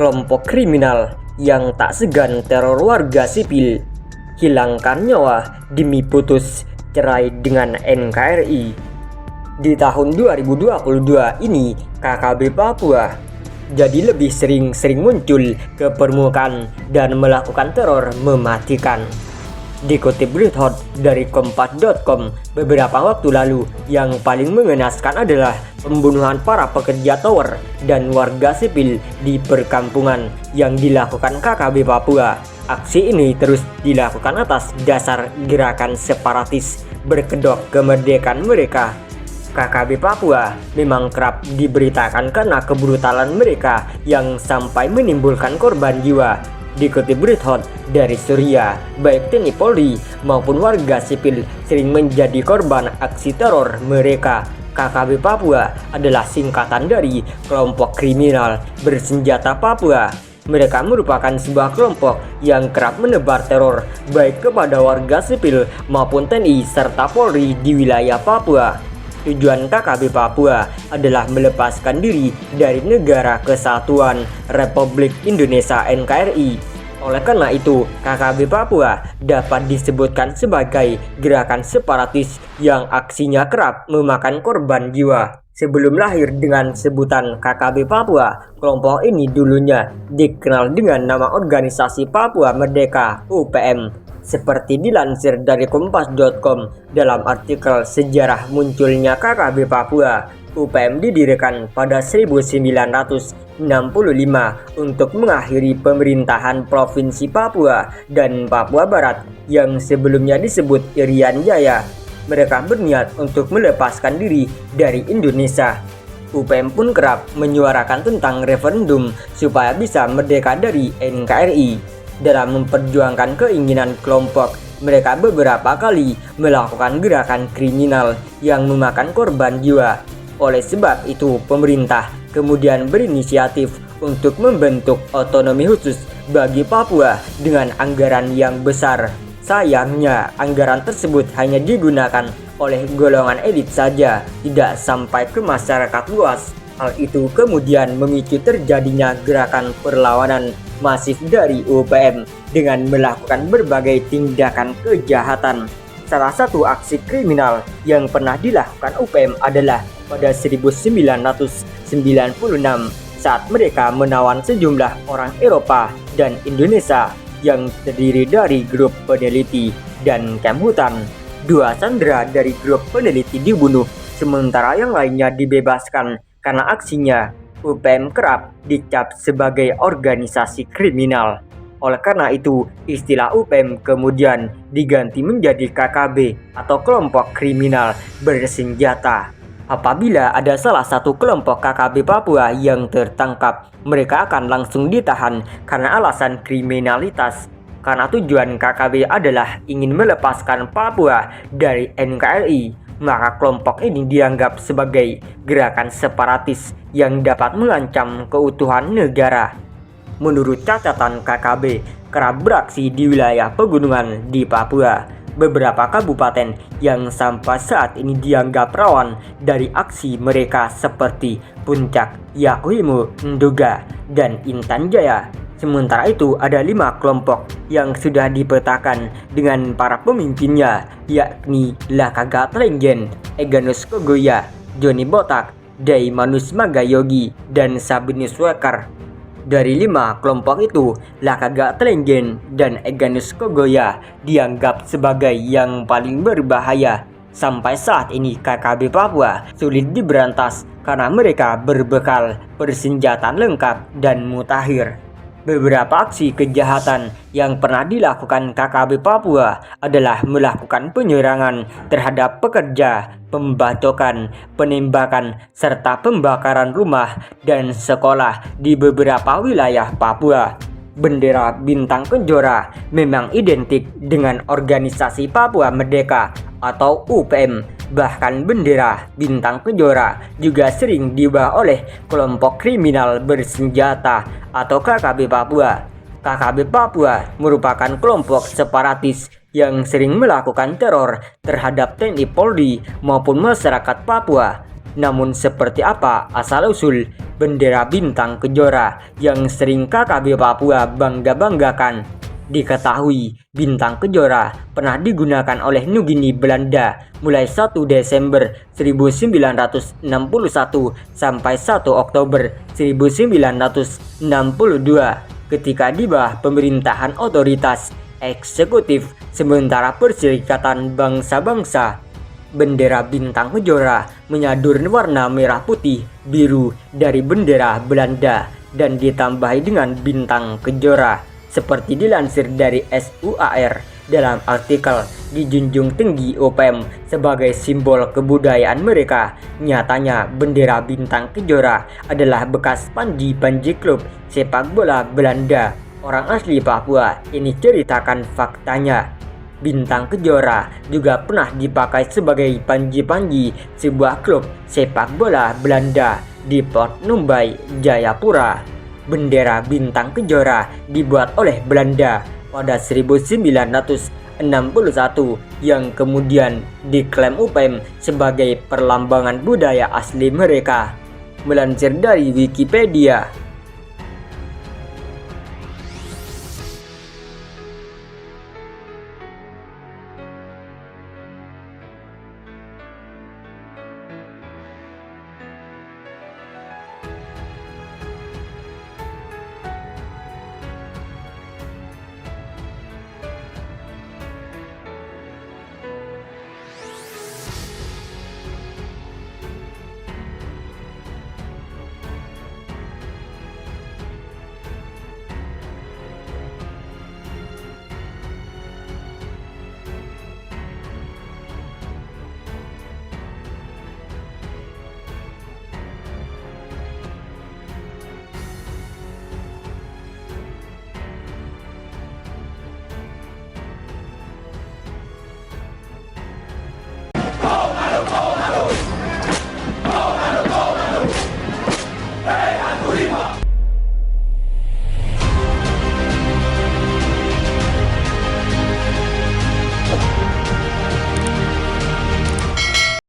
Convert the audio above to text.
kelompok kriminal yang tak segan teror warga sipil, hilangkan nyawa demi putus cerai dengan NKRI. Di tahun 2022 ini, KKB Papua jadi lebih sering muncul ke permukaan dan melakukan teror mematikan. Dikutip berita dari kompas.com beberapa waktu lalu, yang paling mengenaskan adalah pembunuhan para pekerja tower dan warga sipil di perkampungan yang dilakukan KKB Papua. Aksi ini terus dilakukan atas dasar gerakan separatis berkedok kemerdekaan mereka. KKB Papua memang kerap diberitakan karena kebrutalan mereka yang sampai menimbulkan korban jiwa. Dikutip berita dari Suria, baik TNI Polri maupun warga sipil sering menjadi korban aksi teror mereka. KKB Papua adalah singkatan dari kelompok kriminal bersenjata Papua. Mereka merupakan sebuah kelompok yang kerap menebar teror baik kepada warga sipil maupun TNI serta Polri di wilayah Papua. Tujuan KKB Papua adalah melepaskan diri dari Negara Kesatuan Republik Indonesia NKRI. Oleh karena itu, KKB Papua dapat disebutkan sebagai gerakan separatis yang aksinya kerap memakan korban jiwa. Sebelum lahir dengan sebutan KKB Papua, kelompok ini dulunya dikenal dengan nama Organisasi Papua Merdeka (UPM). Seperti dilansir dari kompas.com dalam artikel sejarah munculnya KKB Papua, UPM didirikan pada 1965 untuk mengakhiri pemerintahan Provinsi Papua dan Papua Barat yang sebelumnya disebut Irian Jaya. Mereka berniat untuk melepaskan diri dari Indonesia. UPM pun kerap menyuarakan tentang referendum supaya bisa merdeka dari NKRI. Dalam memperjuangkan keinginan kelompok, mereka beberapa kali melakukan gerakan kriminal yang memakan korban jiwa. Oleh sebab itu, pemerintah kemudian berinisiatif untuk membentuk otonomi khusus bagi Papua dengan anggaran yang besar. Sayangnya, anggaran tersebut hanya digunakan oleh golongan elit saja, tidak sampai ke masyarakat luas. Hal itu kemudian memicu terjadinya gerakan perlawanan masif dari UPM dengan melakukan berbagai tindakan kejahatan. Salah satu aksi kriminal yang pernah dilakukan UPM adalah pada 1996 saat mereka menawan sejumlah orang Eropa dan Indonesia yang terdiri dari grup peneliti dan Kemhutan. 2 sandera dari grup peneliti dibunuh, sementara yang lainnya dibebaskan karena aksinya. UPM kerap dicap sebagai organisasi kriminal. Oleh karena itu, istilah UPM kemudian diganti menjadi KKB atau kelompok kriminal bersenjata. Apabila ada salah satu kelompok KKB Papua yang tertangkap, mereka akan langsung ditahan karena alasan kriminalitas. Karena tujuan KKB adalah ingin melepaskan Papua dari NKRI, maka kelompok ini dianggap sebagai gerakan separatis yang dapat mengancam keutuhan negara. Menurut catatan KKB, kerap beraksi di wilayah pegunungan di Papua. Beberapa kabupaten yang sampai saat ini dianggap rawan dari aksi mereka seperti Puncak, Yakuhimu, Nduga, dan Intan Jaya. Sementara itu, ada 5 kelompok yang sudah dipetakan dengan para pemimpinnya, yakni Lakaga Tlenggen, Eganus Kogoya, Joni Botak, Daimanus Magayogi, dan Sabinus Wekar. Dari 5 kelompok itu, Lakaga Tlenggen dan Eganus Kogoya dianggap sebagai yang paling berbahaya. Sampai saat ini KKB Papua sulit diberantas karena mereka berbekal persenjataan lengkap dan mutakhir. Beberapa aksi kejahatan yang pernah dilakukan KKB Papua adalah melakukan penyerangan terhadap pekerja, pembacokan, penembakan, serta pembakaran rumah dan sekolah di beberapa wilayah Papua. Bendera Bintang Kejora memang identik dengan Organisasi Papua Merdeka atau UPM. Bahkan bendera Bintang Kejora juga sering diubah oleh kelompok kriminal bersenjata atau KKB Papua. KKB Papua merupakan kelompok separatis yang sering melakukan teror terhadap TNI Polri maupun masyarakat Papua. Namun seperti apa asal-usul bendera bintang kejora yang sering KKB Papua bangga-banggakan? Diketahui bintang kejora pernah digunakan oleh Nugini Belanda mulai 1 Desember 1961 sampai 1 Oktober 1962 ketika di bawah pemerintahan otoritas eksekutif sementara Perserikatan Bangsa-Bangsa. Bendera bintang kejora menyadur warna merah putih biru dari bendera Belanda dan ditambahi dengan bintang kejora. Seperti dilansir dari SUAR dalam artikel dijunjung tinggi UPM sebagai simbol kebudayaan mereka. Nyatanya bendera bintang kejora adalah bekas panji-panji klub sepak bola Belanda. Orang asli Papua ini ceritakan faktanya. Bintang kejora juga pernah dipakai sebagai panji-panji sebuah klub sepak bola Belanda di Port Numbai, Jayapura. Bendera bintang kejora dibuat oleh Belanda pada 1961 yang kemudian diklaim UPM sebagai perlambangan budaya asli mereka. Melansir dari Wikipedia,